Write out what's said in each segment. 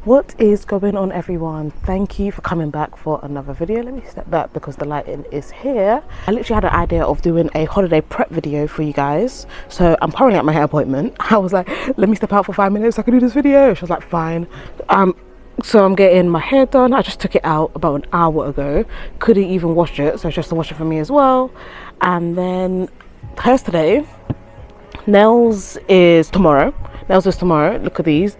What is going on, everyone? Thank you for coming back for another video. Let me step back because the lighting is here. I literally had an idea of doing a holiday prep video for you guys, so I'm currently at my hair appointment. I was like, let me step out for 5 minutes so I can do this video. She was like, fine. So I'm getting my hair done. I just took it out about an hour ago, couldn't even wash it, so it's just to wash it for me as well. And then hair's today, nails is tomorrow. Look at these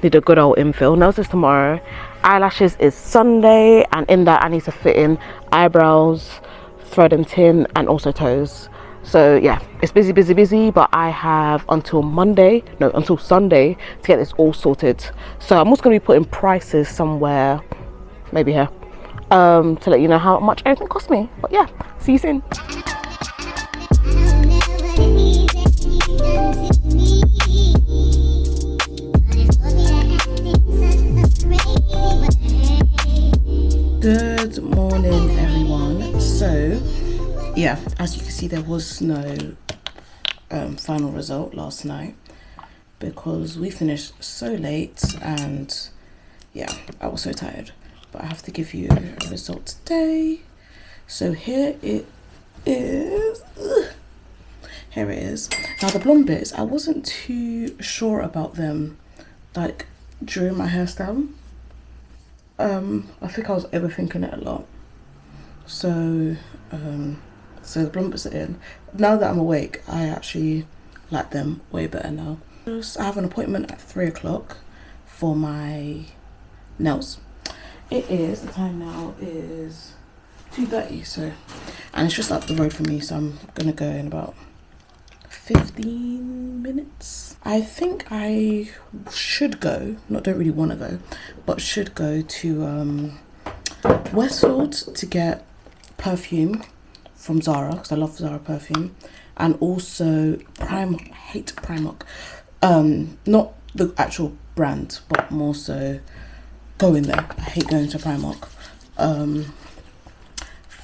need a good old infill. Nails is tomorrow. Eyelashes is Sunday, and in that I need to fit in eyebrows, thread and tin, and also toes. So yeah, it's busy, but I have until Sunday to get this all sorted. So I'm also going to be putting prices somewhere, maybe here, to let you know how much everything cost me. But yeah, see you soon. Good morning, everyone. So yeah, as you can see, there was no final result last night because we finished so late, and yeah, I was so tired. But I have to give you a result today. So here it is. Here it is. Now the blonde bits, I wasn't too sure about them like during my hairstyle. I think I was overthinking it a lot. So the blonde bits are in. Now that I'm awake, I actually like them way better now. I have an appointment at 3 o'clock for my nails. The time now is 2:30, so, and it's just up the road from me, so I'm gonna go in about 15 minutes. I think I should go, don't really want to go, but should go to Westfield to get perfume from Zara, because I love Zara perfume, and also Primark. I hate Primark, not the actual brand, but more so going there. I hate going to Primark.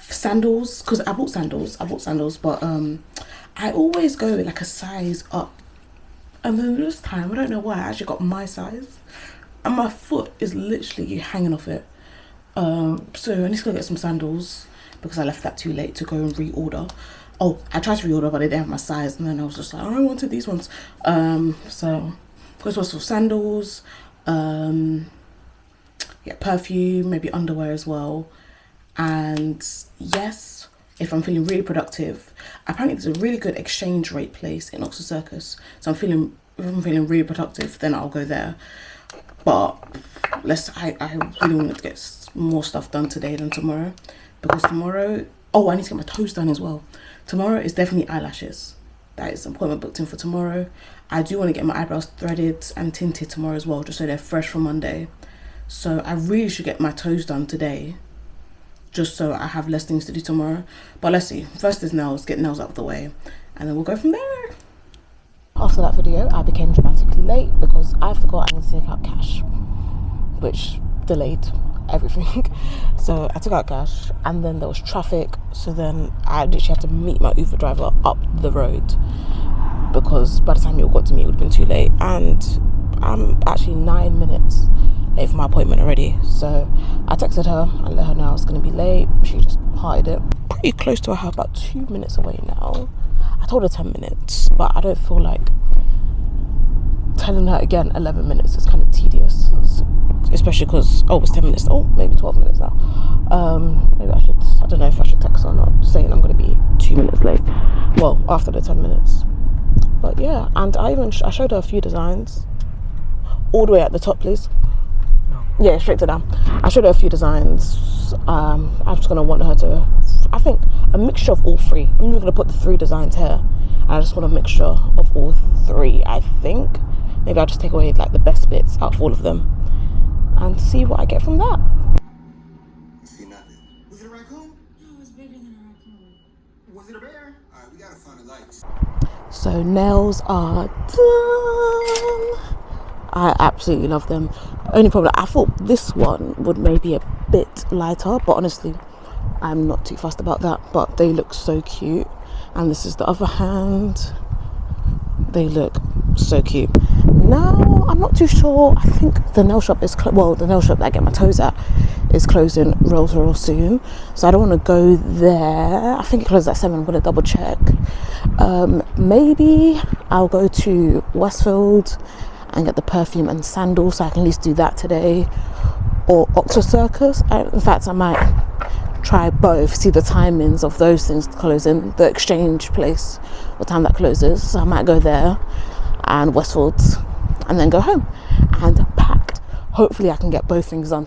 Sandals, because I bought sandals, but I always go like a size up, and then this time I don't know why I actually got my size, and my foot is literally hanging off it. So I need to go get some sandals because I left that too late to go and reorder. Oh, I tried to reorder, but they didn't have my size, and then I was just like, oh, I wanted these ones. So this was for sandals, yeah, perfume, maybe underwear as well. And yes, if I'm feeling really productive, apparently there's a really good exchange rate place in Oxford Circus. So if I'm feeling really productive, then I'll go there. But I really wanted to get more stuff done today than tomorrow, because tomorrow, I need to get my toes done as well. Tomorrow is definitely eyelashes. That is an appointment booked in for tomorrow. I do want to get my eyebrows threaded and tinted tomorrow as well, just so they're fresh for Monday. So I really should get my toes done today, just so I have less things to do tomorrow. But let's see. First is nails, get nails out of the way, and then we'll go from there. After that video, I became dramatically late because I forgot I need to take out cash, which delayed everything. So I took out cash, and then there was traffic, so then I literally had to meet my Uber driver up the road, because by the time it got to me, it would have been too late. And I'm actually 9 minutes late for my appointment already. So I texted her and let her know I was going to be late. She just parted it. Pretty close to her, about 2 minutes away now. I told her 10 minutes, but I don't feel like telling her again 11 minutes is kind of tedious, especially because it's 10 minutes, maybe 12 minutes now. Maybe I don't know if I should text her or not, saying I'm going to be 2 minutes late, well, after the 10 minutes. But yeah, and I showed her a few designs. All the way at the top, please. Yeah, straight to down. I showed her a few designs. I'm just going to want her to, I think, a mixture of all three. I'm even going to put the 3 designs here. I just want a mixture of all 3, I think. Maybe I'll just take away like the best bits out of all of them and see what I get from that. You see nothing. Was it a raccoon? No, it was bigger than a raccoon. Was it a bear? Alright, we gotta find the lights. So nails are done. I absolutely love them. Only problem, I thought this one would maybe a bit lighter, but honestly, I'm not too fussed about that. But they look so cute. And this is the other hand. They look So cute. Now I'm not too sure. I think the nail shop is the nail shop that I get my toes at is closing real soon, so I don't want to go there. I think it closes at 7. I'm going to double check. Maybe I'll go to Westfield and get the perfume and sandals, so I can at least do that today, or Oxford Circus. In fact, I might try both, see the timings of those things closing, the exchange place, what time that closes. So I might go there and Westfield and then go home and pack. Hopefully I can get both things done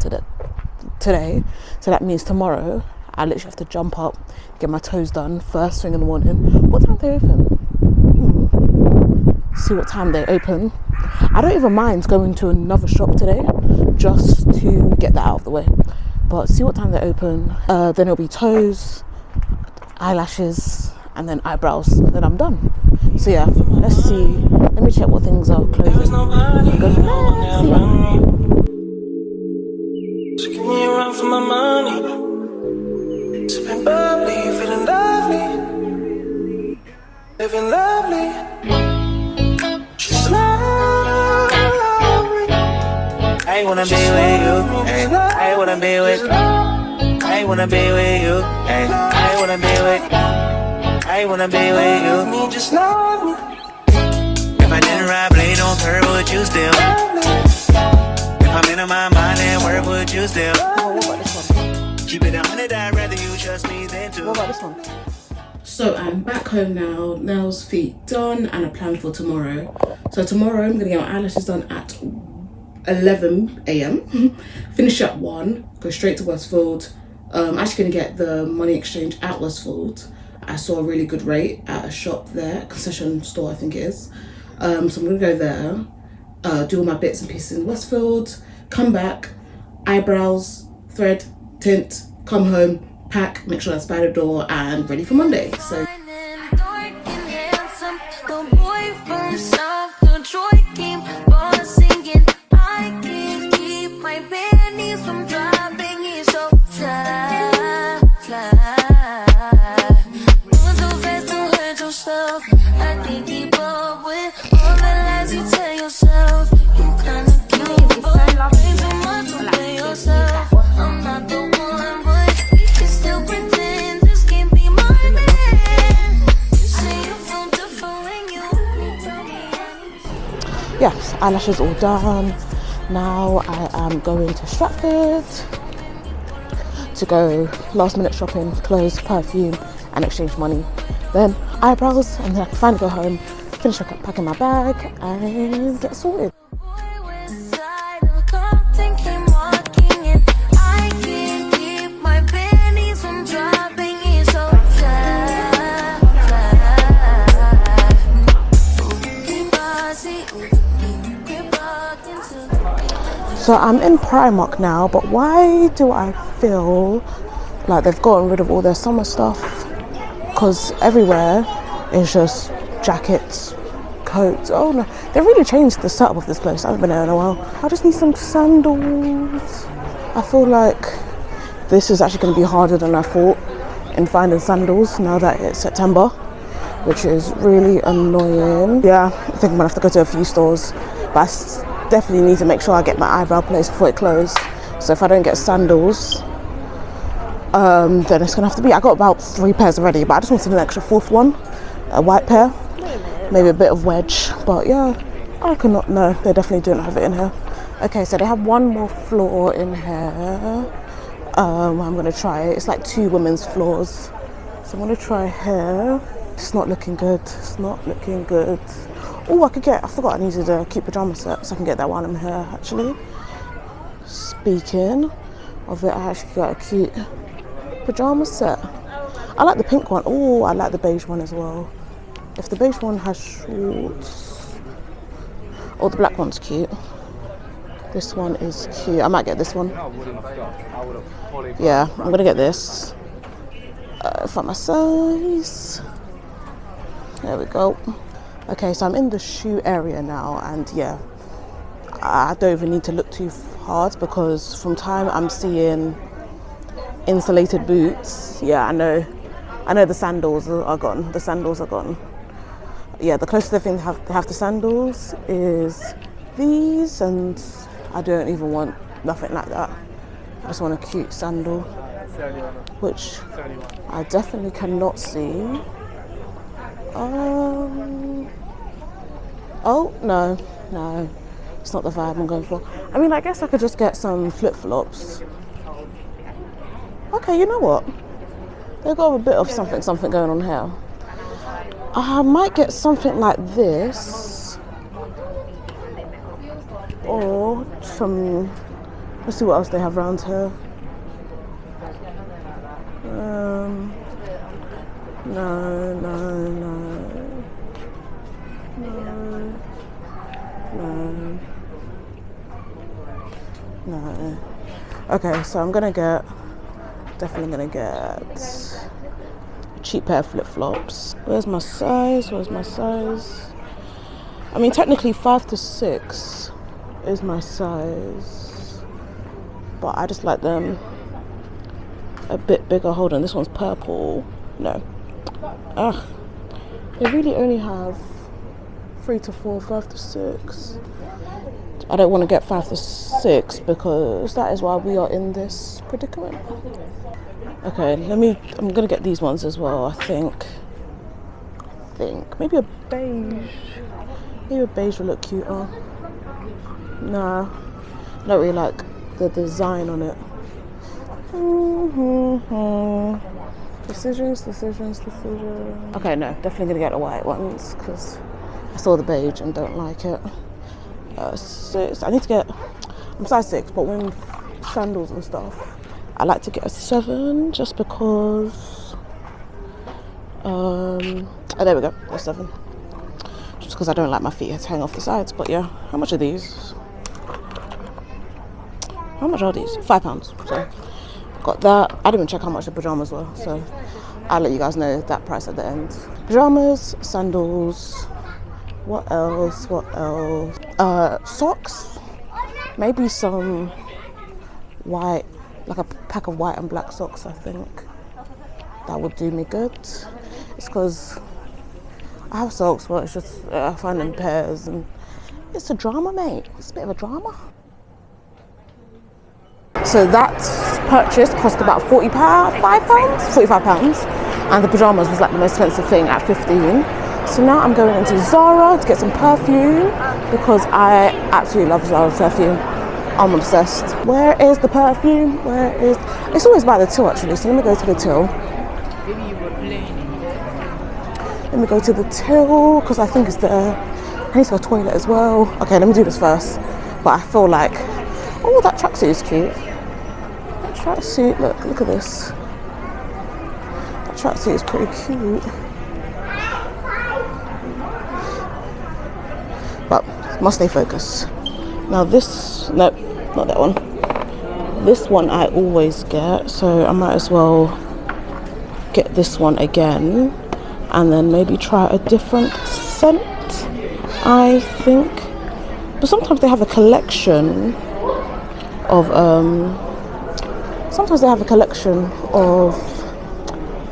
today, so that means tomorrow I literally have to jump up, get my toes done first thing in the morning. What time do they open? See what time they open. I don't even mind going to another shop today just to get that out of the way, but see what time they open. Then it'll be toes, eyelashes, and then eyebrows, and then I'm done. So yeah, let's see. Let me check what things are closing. Go from there. See ya. So give me a run for my money. Sipping bubbly, feeling lovely, living lovely. She's lovely. I wanna be with you. Ay. I wanna be with. I wanna be with you. Ay. I wanna be with. I wanna be with you. Me just love me. If I didn't ride blade on curve, would you still? If I'm in my mind and work, would you still? What about this one? Keep it 100, I'd rather you trust me than to. What about this one? So I'm back home now, nails, feet done, and a plan for tomorrow. So tomorrow I'm gonna get my eyelashes done at 11 a.m. Finish at 1, go straight to Westfield. I'm actually gonna get the money exchange at Westfield. I saw a really good rate at a shop there, concession store I think it is. So I'm gonna go there, do all my bits and pieces in Westfield, come back, eyebrows, thread, tint, come home, pack, make sure that's by the door, and ready for Monday. So yes, eyelashes all done. Now I am going to Stratford to go last minute shopping, clothes, perfume, and exchange money. Then eyebrows, and then I can finally go home, finish packing my bag, and get sorted. So I'm in Primark now, but why do I feel like they've gotten rid of all their summer stuff? Because everywhere is just jackets, coats. Oh no, they really changed the setup of this place. I haven't been there in a while. I just need some sandals. I feel like this is actually going to be harder than I thought in finding sandals now that it's September, which is really annoying. Yeah, I think I'm going to have to go to a few stores, but I definitely need to make sure I get my eyebrow placed before it closes. So if I don't get sandals, then it's gonna have to be. I got about 3 pairs already, but I just wanted an extra 4th one, a white pair, maybe a bit of wedge. But yeah, I could not. No, they definitely don't have it in here. Okay, so they have one more floor in here. I'm gonna try it. It's like 2 women's floors, so I'm gonna try here. It's not looking good. It's not looking good. Oh, I forgot I needed a cute pyjama set, so I can get that while I'm here, actually. Speaking of it, I actually got a cute pyjama set. I like the pink one. Oh, I like the beige one as well. If the beige one has shorts. Oh, the black one's cute. This one is cute. I might get this one. Yeah, I'm gonna get this. Find my size. There we go. Okay, so I'm in the shoe area now, and yeah, I don't even need to look too hard because from time I'm seeing insulated boots. Yeah, I know the sandals are gone. The sandals are gone. Yeah, the closest thing they have to sandals is these, and I don't even want nothing like that. I just want a cute sandal, which I definitely cannot see. Oh, no, it's not the vibe I'm going for. I mean, I guess I could just get some flip-flops. Okay, you know what? They've got a bit of something going on here. I might get something like this. Or some, let's see what else they have around here. No. Okay, so I'm definitely gonna get a cheap pair of flip-flops. Where's my size? I mean, technically 5 to 6 is my size, but I just like them a bit bigger. Hold on, this one's purple. No. They really only have 3 to 4, 5 to 6. I don't want to get 5 to 6 because that is why we are in this predicament. Okay, I'm gonna get these ones as well. I think maybe a beige. Maybe a beige will look cuter. Nah, I don't really like the design on it. Decisions. Okay, no, definitely gonna get the white ones because I saw the beige and don't like it. 6. I need to get. I'm size 6, but when sandals and stuff, I like to get a 7 just because. Oh, there we go. A 7. Just because I don't like my feet to hang off the sides. But yeah, how much are these? How much are these? £5. So got that. I didn't even check how much the pajamas were, so I'll let you guys know that price at the end. Pajamas, sandals. What else? Socks. Maybe some white, like a pack of white and black socks. I think that would do me good. It's because I have socks, but it's just I find them pairs, and it's a drama, mate. It's a bit of a drama. So that purchase cost about £45, and the pajamas was like the most expensive thing at 15. So now I'm going into Zara to get some perfume because I absolutely love Zara perfume. I'm obsessed. Where is the perfume? It's always by the till actually, so let me go to the till. Let me go to the till because I think it's there. I need to go to the toilet as well. Okay, let me do this first. But I feel like, oh, that tracksuit is cute. That tracksuit, look at this. That tracksuit is pretty cute. But must stay focused. Now this, nope, not that one. This one I always get, so I might as well get this one again, and then maybe try a different scent, I think. But sometimes they have a collection of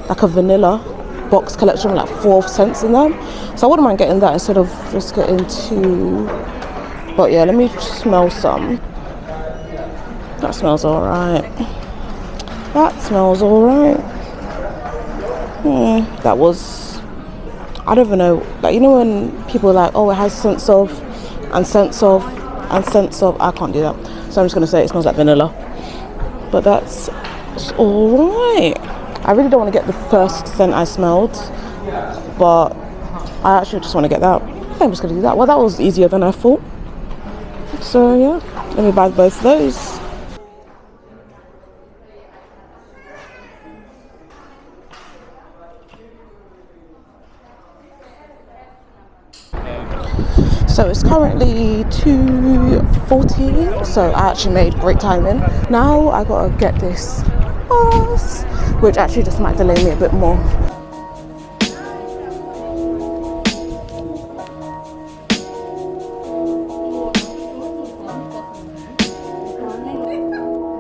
like a vanilla box collection with like 4 scents in them. So I wouldn't mind getting that instead of just getting 2. But yeah, let me smell some. That smells alright. That was, I don't even know, like, you know when people are like, oh, it has scents of, and scents of, and scents of. I can't do that. So I'm just going to say it smells like vanilla. But that's alright. I really don't want to get the first scent I smelled, but I actually just want to get that. I think I'm just going to do that. Well, that was easier than I thought. So yeah, let me buy both of those. So it's currently 2:40, so I actually made great timing. Now I gotta get this bus, which actually just might delay me a bit more.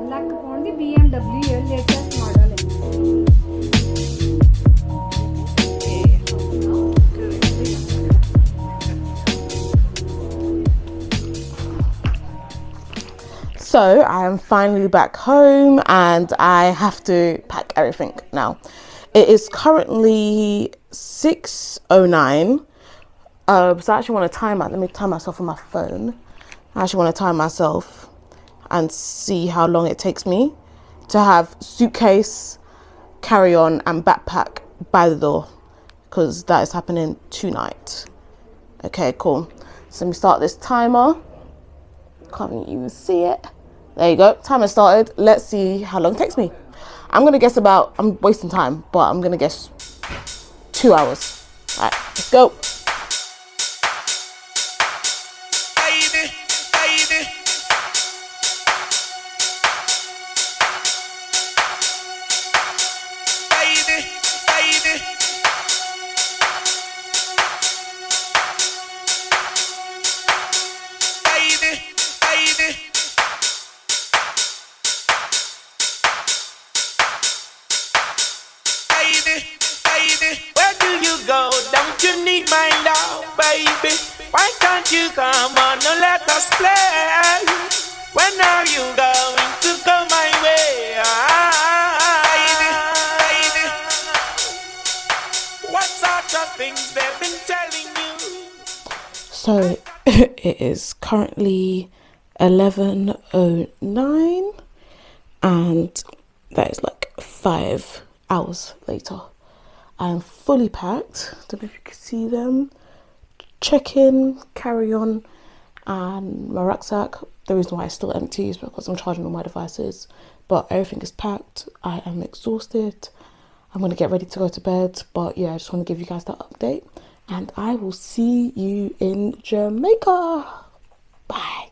Luck upon the BMW latest model. So I am finally back home and I have to pack everything now. It is currently 6:09. So I actually want to time out. Let me time myself on my phone. I actually want to time myself and see how long it takes me to have suitcase, carry-on and backpack by the door, because that is happening tonight. Okay, cool. So let me start this timer. Can't even see it. There you go. Timer started. Let's see how long it takes me. I'm gonna guess I'm wasting time, but I'm gonna guess 2 hours. All right, let's go. Baby, baby. Baby, baby. Baby, baby. Baby, baby. Where do you go? Don't you need my love, baby? Why can't you come on and let us play? When are you going to come my way? Baby, baby. What sort of things they've been telling you? So it is currently 11:09 and that is like 5 hours later. I'm fully packed. Don't know if you can see them. Check-in, carry-on and my rucksack. The reason why it's still empty is because I'm charging all my devices, but everything is packed. I am exhausted. I'm going to get ready to go to bed, but yeah, I just want to give you guys that update and I will see you in Jamaica. Bye.